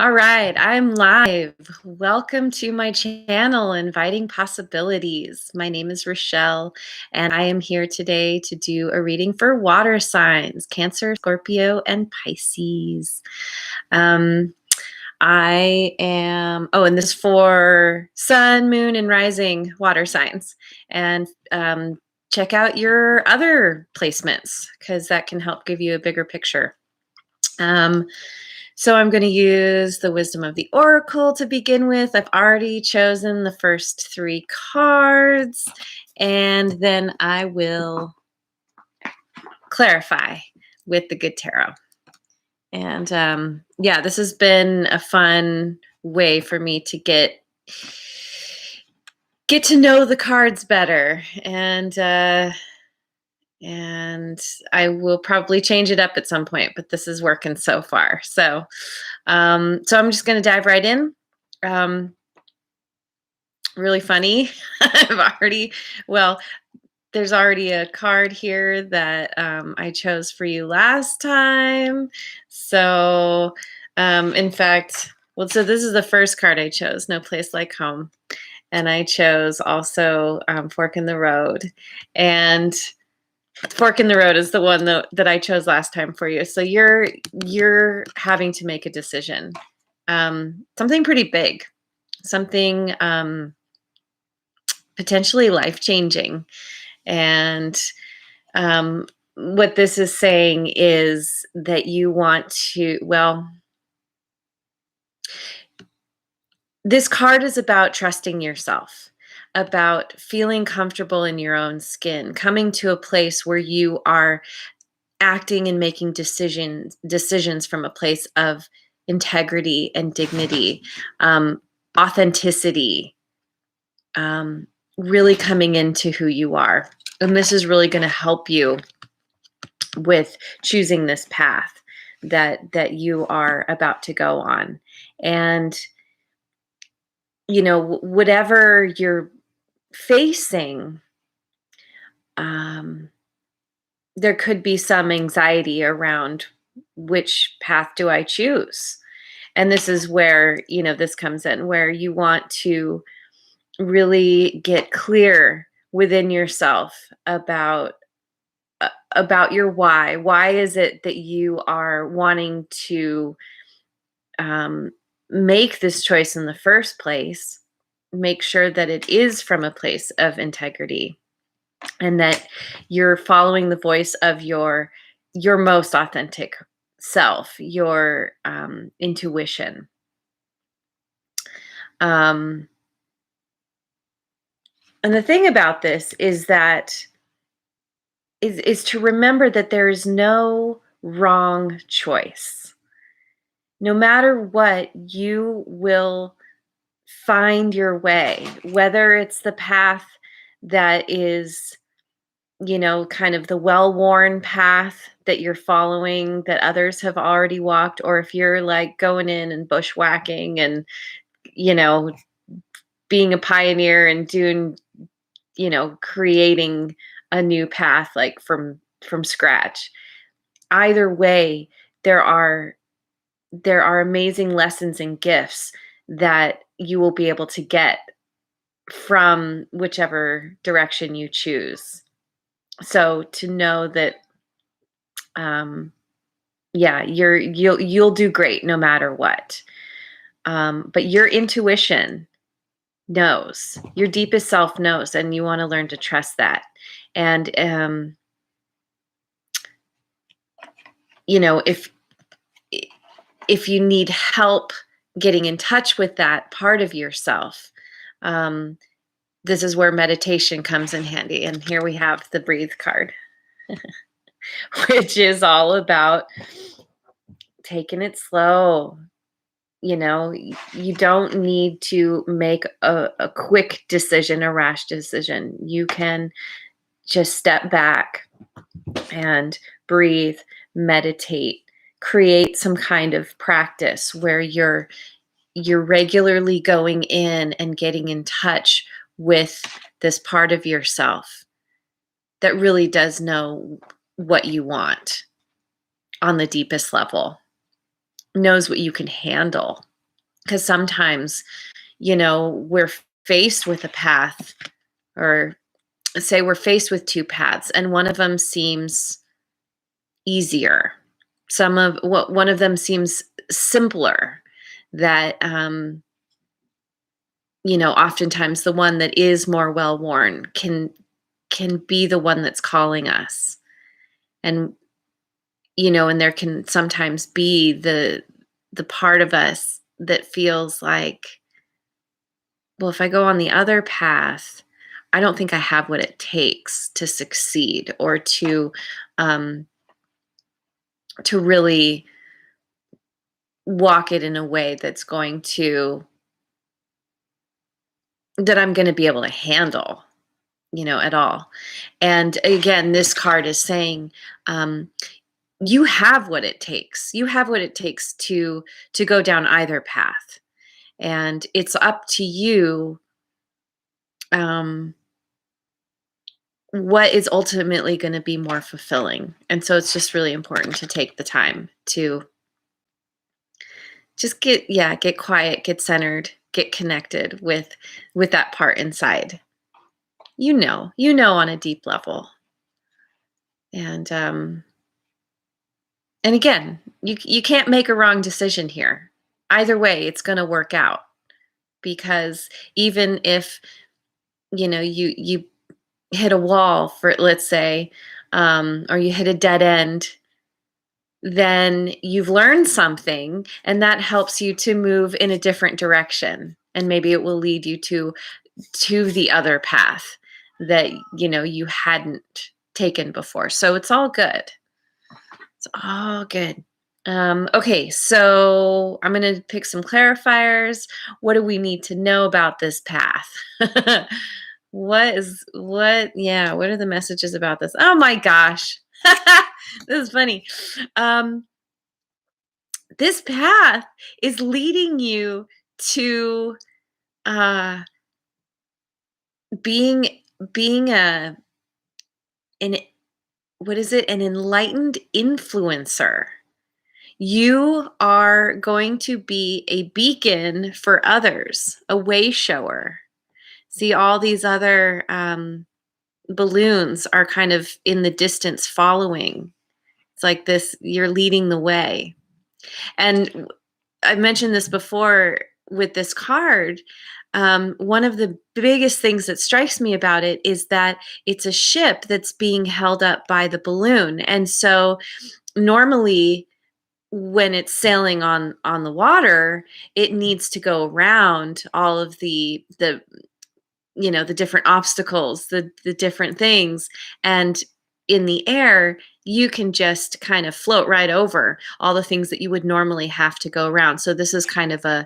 All right, I'm live. Welcome to my channel, Inviting Possibilities. My name is Rochelle, and I am here today to do a reading for water signs, Cancer, Scorpio, and Pisces. Um, and this is for Sun, Moon, and Rising water signs. And check out your other placements because that can help give you a bigger picture. So I'm going to use the Wisdom of the Oracle to begin with. I've already chosen the first 3 cards, and then I will clarify with the Good Tarot. And yeah, this has been a fun way for me to get to know the cards better, and I will probably change it up at some point, but this is working so far. So I'm just going to dive right in. Really funny. There's already a card here that I chose for you last time. So, in fact, so this is the first card I chose, No Place Like Home. And I chose also Fork in the Road. And Fork in the Road is the one that I chose last time for you. So you're having to make a decision. Something pretty big. Something potentially life-changing. And what this is saying is that you want to, this card is about trusting yourself, about feeling comfortable in your own skin, coming to a place where you are acting and making decisions from a place of integrity and dignity, authenticity, really coming into who you are. And this is really going to help you with choosing this path that you are about to go on. And whatever you're facing, there could be some anxiety around which path do I choose. And this is where this comes in, where you want to really get clear within yourself about your why. Why is it that you are wanting to make this choice in the first place? Make sure that it is from a place of integrity and that you're following the voice of your most authentic self, your intuition. And the thing about this is that is to remember that there is no wrong choice. No matter what, you will find your way, whether it's the path that is, kind of the well-worn path that you're following that others have already walked, or if you're like going in and bushwhacking and, being a pioneer and doing, creating a new path like from scratch. Either way, there are amazing lessons and gifts that you will be able to get from whichever direction you choose. So to know that, you'll do great no matter what. But your intuition knows, your deepest self knows, and you want to learn to trust that. And if you need help getting in touch with that part of yourself, this is where meditation comes in handy. And here we have the Breathe card, which is all about taking it slow. You don't need to make a quick decision, a rash decision. You can just step back and breathe, meditate, create some kind of practice where you're regularly going in and getting in touch with this part of yourself that really does know what you want on the deepest level, knows what you can handle, Because sometimes, we're faced with a path, or say we're faced with two paths, and one of them seems easier. One of them seems simpler, that oftentimes the one that is more well worn can be the one that's calling us. And and there can sometimes be the part of us that feels like, well, if I go on the other path, I don't think I have what it takes to succeed, or um to really walk it in a way that I'm going to be able to handle, at all. And again, this card is saying, um, you have what it takes. You have what it takes to go down either path, and it's up to you, um, what is ultimately going to be more fulfilling. And so it's just really important to take the time to just get quiet, get centered, get connected with that part inside. On a deep level. And again, you can't make a wrong decision here. Either way, it's going to work out, because even if you hit a wall, for, let's say, or you hit a dead end, then you've learned something, and that helps you to move in a different direction, and maybe it will lead you to the other path that you hadn't taken before. So it's all good. It's all good. Okay, so I'm going to pick some clarifiers. What do we need to know about this path? What are the messages about this? Oh my gosh. This is funny. This path is leading you to uh, being an what is it? An enlightened influencer. You are going to be a beacon for others, a way shower. See, all these other balloons are kind of in the distance following. It's like this, you're leading the way. And I mentioned this before with this card. One of the biggest things that strikes me about it is that it's a ship that's being held up by the balloon. And so normally, when it's sailing on the water, it needs to go around all of the different obstacles, the different things. And in the air, you can just kind of float right over all the things that you would normally have to go around. So this is kind of a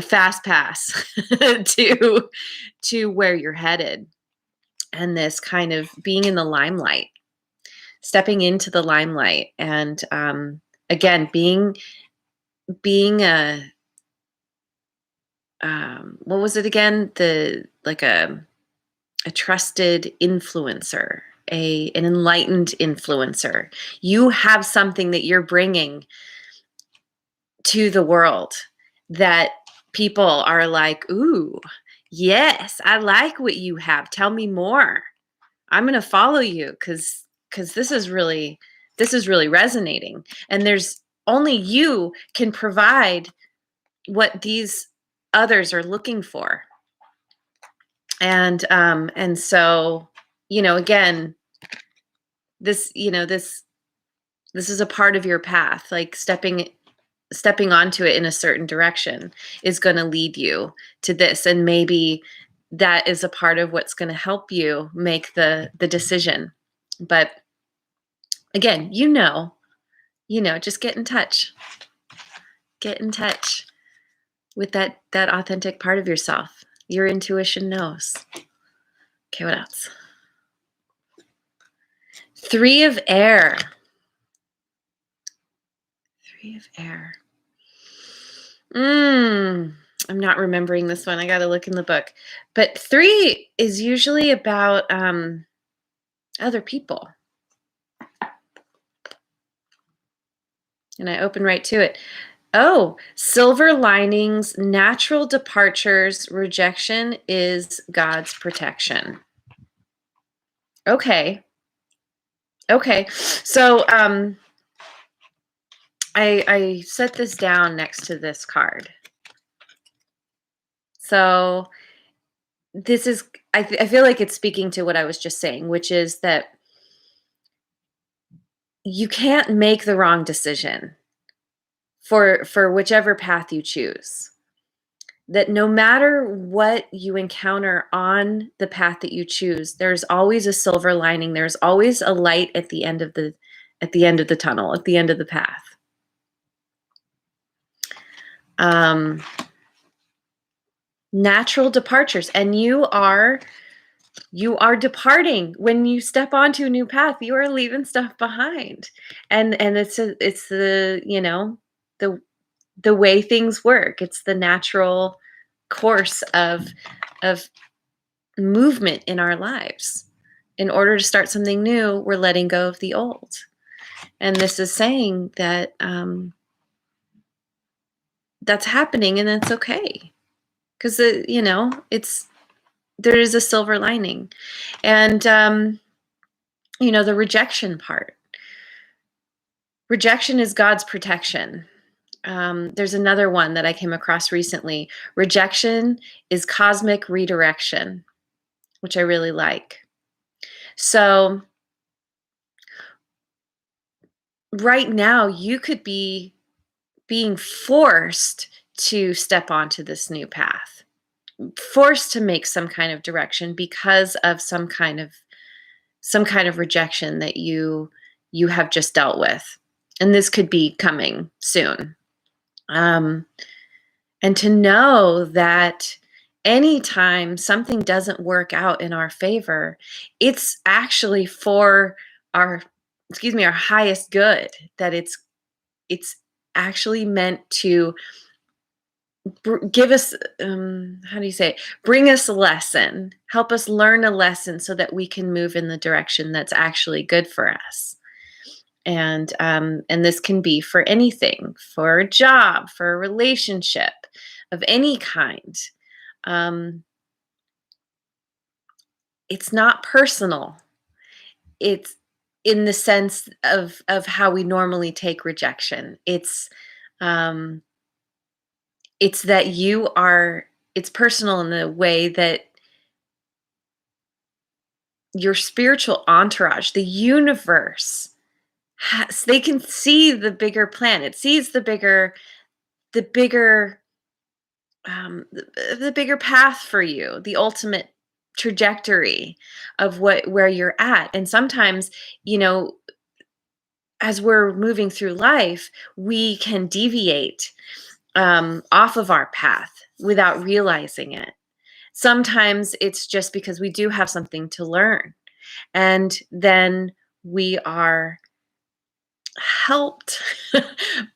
fast pass to where you're headed. And this kind of being in the limelight, stepping into the limelight, and again, being a what was it again? Like a trusted influencer, an enlightened influencer. You have something that you're bringing to the world that people are like, ooh, yes, I like what you have. Tell me more. I'm going to follow you because this is really resonating. And there's only you can provide what these others are looking for. And so, again, this is a part of your path. Like stepping onto it in a certain direction is going to lead you to this, and maybe that is a part of what's going to help you make the decision. But again, just get in touch with that authentic part of yourself. Your intuition knows. Okay, what else? 3 of air. 3 of air. I'm not remembering this one. I got to look in the book. But 3 is usually about other people. And I open right to it. Oh, silver linings, natural departures, rejection is God's protection. Okay. Okay. So I set this down next to this card. So this is I feel like it's speaking to what I was just saying, which is that you can't make the wrong decision for whichever path you choose. That no matter what you encounter on the path that you choose, there's always a silver lining. There's always a light at the end of the tunnel, at the end of the path. Natural departures, and you are departing. When you step onto a new path, you are leaving stuff behind, and it's the the way things work. It's the natural course of movement in our lives. In order to start something new, we're letting go of the old. And this is saying that that's happening, and that's okay. Because, there is a silver lining. And, the rejection part. Rejection is God's protection. There's another one that I came across recently. Rejection is cosmic redirection, which I really like. So right now, you could be being forced to step onto this new path, forced to make some kind of direction because of some kind of rejection that you have just dealt with, and this could be coming soon. And to know that anytime something doesn't work out in our favor, it's actually for our highest good. That it's actually meant to give us, how do you say it? Bring us a lesson, help us learn a lesson so that we can move in the direction that's actually good for us. And this can be for anything, for a job, for a relationship of any kind. It's not personal. It's in the sense of how we normally take rejection. It's that it's personal in the way that your spiritual entourage, the universe, they can see the bigger plan. It sees the bigger the bigger path for you, the ultimate trajectory of where you're at. And sometimes, as we're moving through life, we can deviate off of our path without realizing it. Sometimes it's just because we do have something to learn, and then we are helped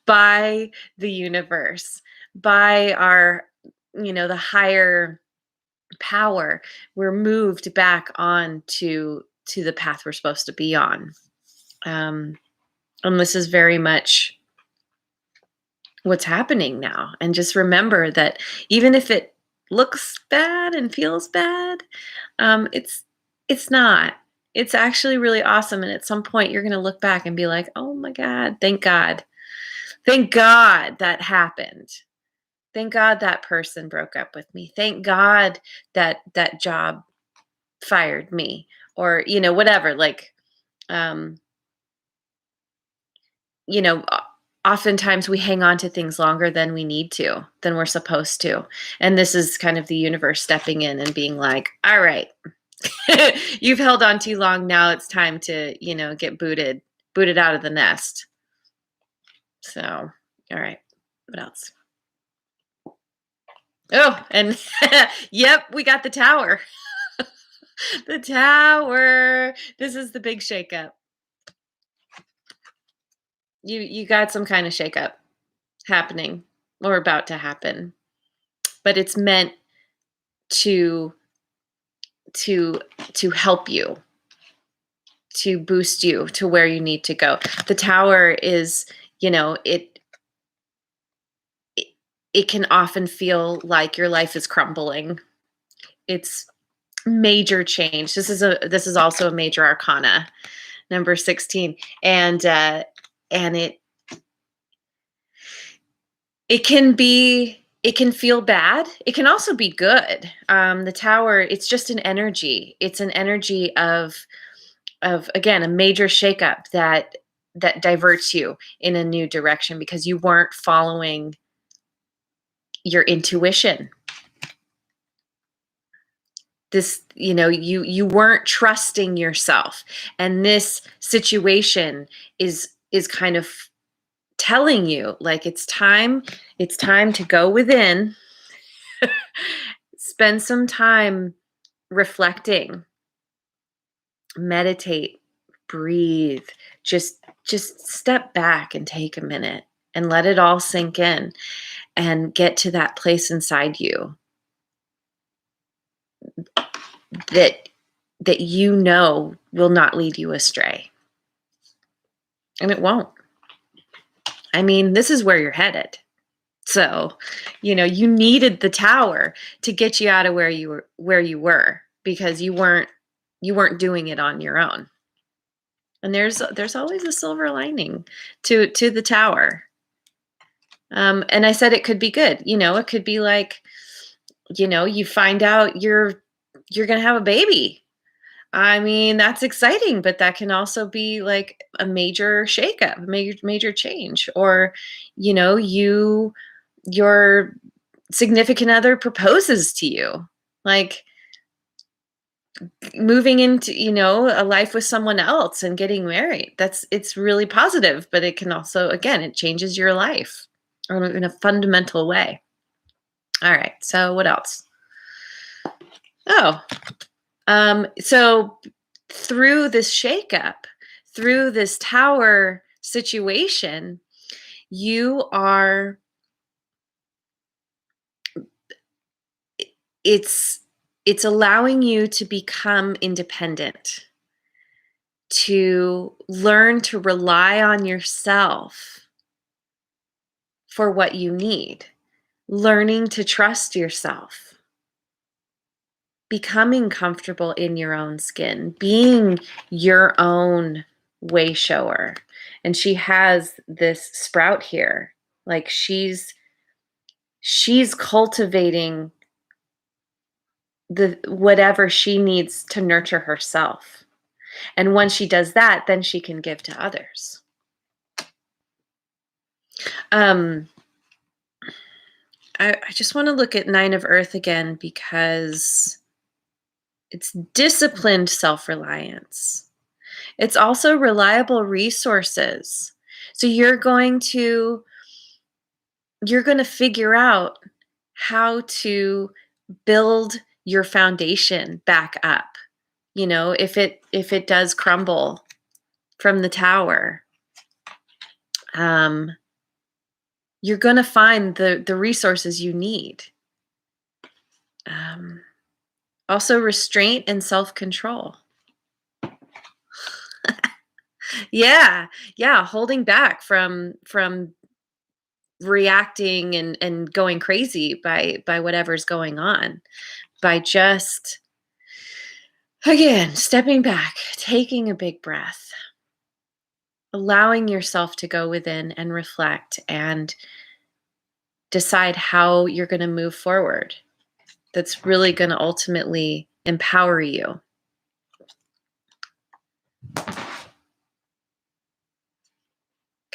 by the universe, by our, the higher power. We're moved back on to the path we're supposed to be on. And this is very much what's happening now. And just remember that even if it looks bad and feels bad, it's not. It's actually really awesome. And at some point you're going to look back and be like, oh my God, thank God. Thank God that happened. Thank God that person broke up with me. Thank God that job fired me, or, whatever. Like, oftentimes we hang on to things longer than we need to, than we're supposed to. And this is kind of the universe stepping in and being like, all right, you've held on too long. Now it's time to, get booted out of the nest. So, all right, what else? Oh, and yep, we got the tower. The tower. This is the big shakeup. You got some kind of shakeup happening or about to happen, but it's meant to help you, to boost you to where you need to go. The tower is, it can often feel like your life is crumbling. It's major change. This is also a major arcana, number 16. And it can feel bad. It can also be good. The Tower, it's just an energy. It's an energy of again, a major shakeup that diverts you in a new direction because you weren't following your intuition. This, you weren't trusting yourself, and this situation is kind of telling you, like, it's time to go within, spend some time reflecting, meditate, breathe, just step back and take a minute and let it all sink in and get to that place inside you that will not lead you astray. And it won't. I mean, this is where you're headed. So, you needed the Tower to get you out of where you were because you weren't doing it on your own. And there's always a silver lining to the Tower. And I said it could be good. It could be like, you find out you're going to have a baby. I mean, that's exciting, but that can also be like a major shakeup, major change. Or, your significant other proposes to you. Like, moving into, a life with someone else and getting married. It's really positive, but it can also, again, it changes your life in a fundamental way. All right. So what else? Oh, so through this shakeup, through this Tower situation, it's allowing you to become independent, to learn to rely on yourself for what you need, learning to trust yourself, becoming comfortable in your own skin, being your own way shower. And she has this sprout here. Like, she's cultivating the whatever she needs to nurture herself. And once she does that, then she can give to others. I just want to look at 9 of Earth again because it's disciplined self-reliance. It's also reliable resources. So you're going to figure out how to build your foundation back up. If it does crumble from the Tower, you're going to find the resources you need. Also, restraint and self-control. Yeah, holding back from reacting and going crazy by whatever's going on, by just, again, stepping back, taking a big breath, allowing yourself to go within and reflect and decide how you're going to move forward. That's really going to ultimately empower you.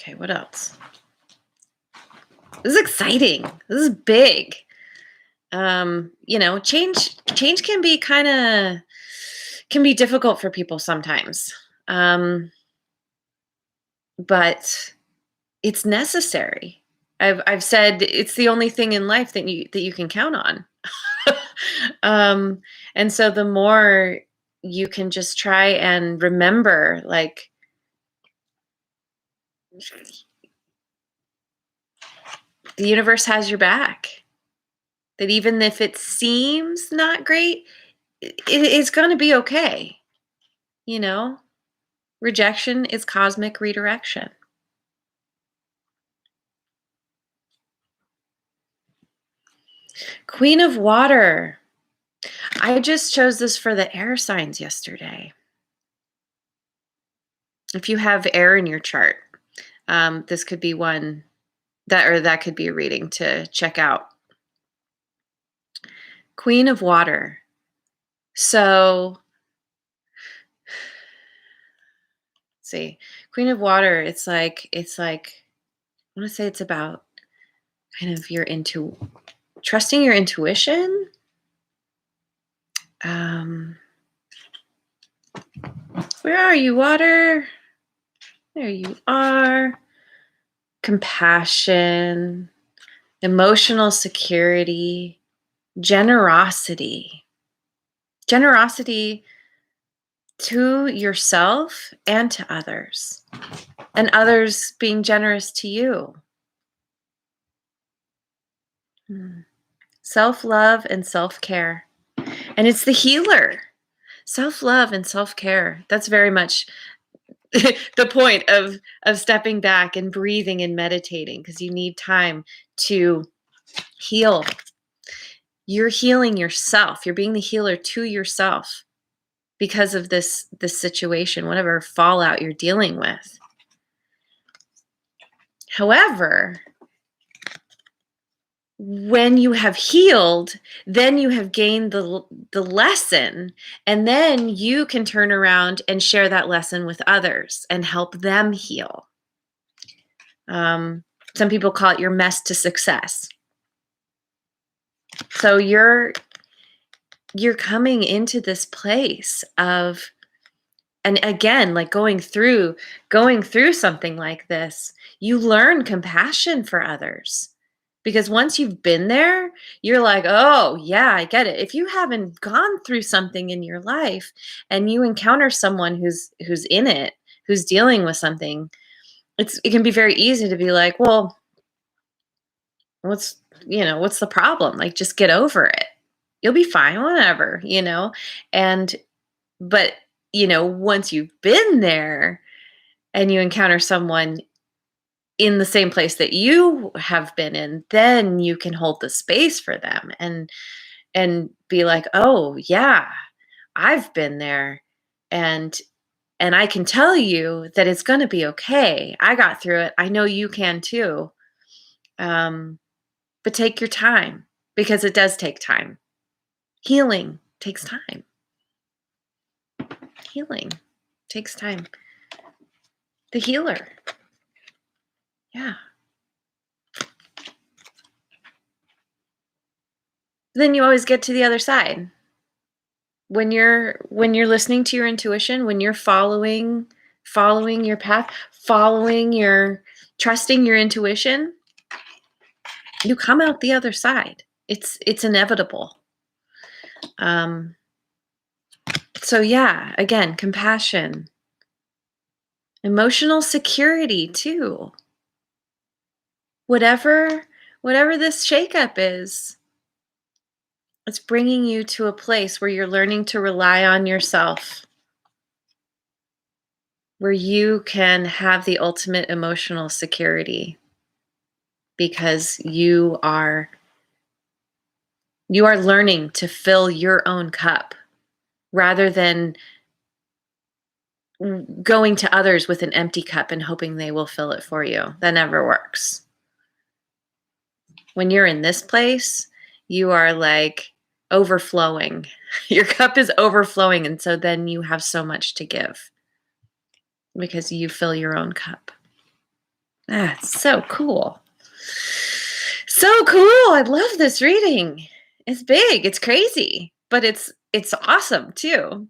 Okay, what else? This is exciting. This is big. Change can be difficult for people sometimes. But it's necessary. I've said it's the only thing in life that you can count on. And so the more you can just try and remember, like, the universe has your back. That even if it seems not great, it's going to be okay. Rejection is cosmic redirection. Queen of Water. I just chose this for the air signs yesterday. If you have air in your chart, this could be one that could be a reading to check out. Queen of Water. So, see, Queen of Water, it's like I want to say it's about kind of trusting your intuition. Where are you, Water? There you are. Compassion, emotional security, generosity. Generosity to yourself and to others, and others being generous to you. Self-love and self-care. And it's the healer. Self-love and self-care. That's very much the point of stepping back and breathing and meditating, because you need time to heal. You're healing yourself. You're being the healer to yourself because of this situation, whatever fallout you're dealing with. However, when you have healed, then you have gained the lesson, and then you can turn around and share that lesson with others and help them heal. Some people call it your mess to success. So you're coming into this place of, and again, like going through something like this, you learn compassion for others. Because once you've been there, you're like, oh, yeah, I get it. If you haven't gone through something in your life and you encounter someone who's in it, who's dealing with something, it can be very easy to be like, well, what's the problem? Like, just get over it. You'll be fine, whatever, but, once you've been there and you encounter someone in the same place that you have been in, then you can hold the space for them and be like, oh yeah, I've been there, and I can tell you that it's going to be okay. I got through it. I know you can too. But take your time, because it does take time. Healing takes time. Healing takes time. The healer. Yeah. Then you always get to the other side. When you're listening to your intuition, when you're following your path, trusting your intuition, you come out the other side. It's inevitable. So yeah, again, compassion, emotional security too. Whatever this shakeup is, it's bringing you to a place where you're learning to rely on yourself, where you can have the ultimate emotional security, because you are learning to fill your own cup rather than going to others with an empty cup and hoping they will fill it for you. That never works. When you're in this place, you are like overflowing. Your cup is overflowing, and so then you have so much to give because you fill your own cup. That's so cool. So cool. I love this reading. It's big, it's crazy, but it's awesome too.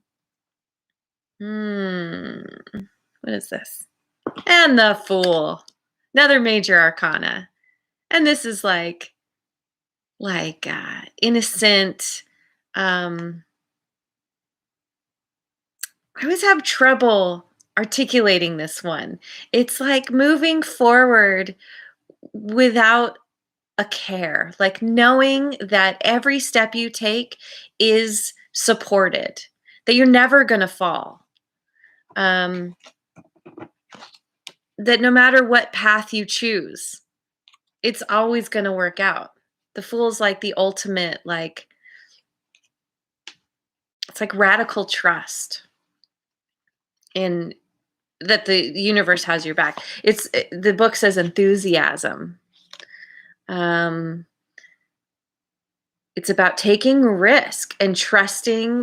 What is this? And the Fool. Another major arcana. And this is like innocent. I always have trouble articulating this one. It's like moving forward without a care, like knowing that every step you take is supported, that you're never going to fall. That no matter what path you choose, it's always going to work out. The Fool's like the ultimate, like, it's like radical trust in that the universe has your back. The book says enthusiasm. Um, it's about taking risk and trusting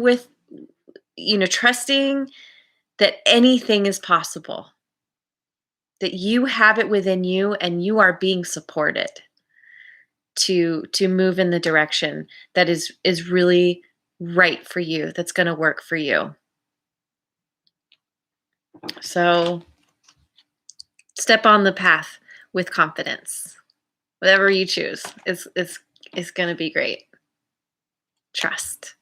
that anything is possible, that you have it within you and you are being supported to move in the direction that is really right for you, that's going to work for you. So step on the path with confidence. Whatever you choose is going to be great. Trust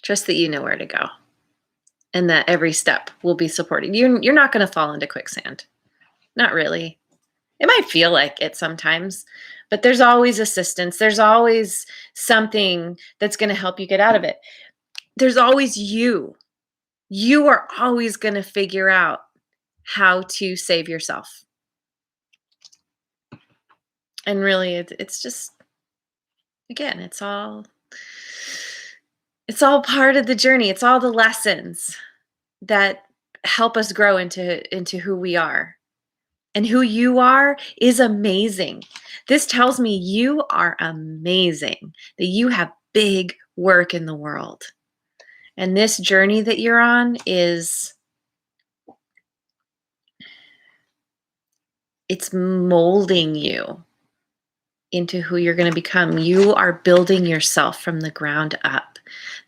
that you know where to go and that every step will be supported. You're not going to fall into quicksand. Not really. It might feel like it sometimes, but there's always assistance. There's always something that's going to help you get out of it. There's always you. You are always going to figure out how to save yourself. And really, it's just, again, it's all part of the journey. It's all the lessons that help us grow into who we are. And who you are is amazing. This tells me you are amazing, that you have big work in the world. And this journey that you're on it's molding you into who you're going to become. You are building yourself from the ground up.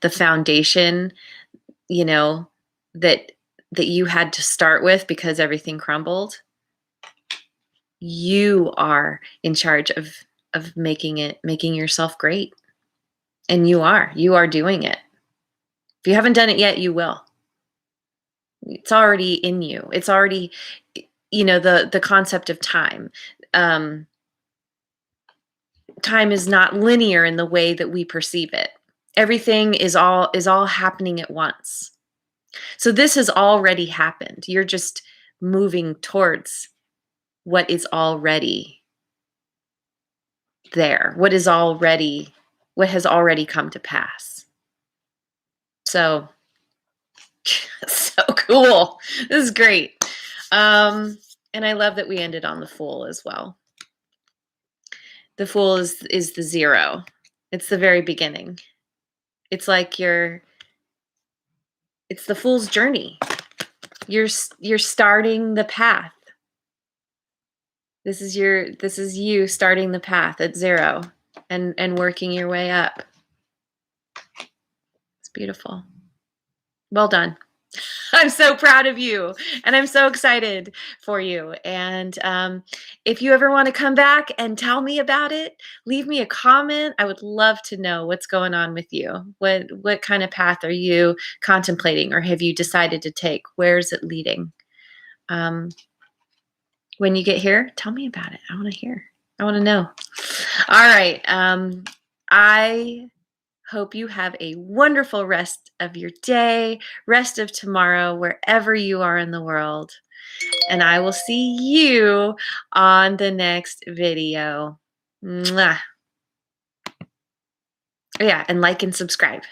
The foundation, that you had to start with because everything crumbled. You are in charge of making yourself great. And you are doing it. If you haven't done it yet, you will. It's already in you. It's already, the concept of time. Time is not linear in the way that we perceive it. Everything is all happening at once. So this has already happened. You're just moving towards what is already there, what has already come to pass. So so cool. This is great. And I love that we ended on the Fool as well. The Fool is the zero. It's the very beginning. It's like it's the Fool's journey. You're starting the path. This is you starting the path at zero and working your way up. It's beautiful. Well done. I'm so proud of you and I'm so excited for you. And if you ever want to come back and tell me about it, leave me a comment. I would love to know what's going on with you. What kind of path are you contemplating, or have you decided to take? Where is it leading? When you get here, tell me about it. I want to hear. I want to know. All right. I hope you have a wonderful rest of your day, rest of tomorrow, wherever you are in the world. And I will see you on the next video. Mwah. Yeah, and like and subscribe.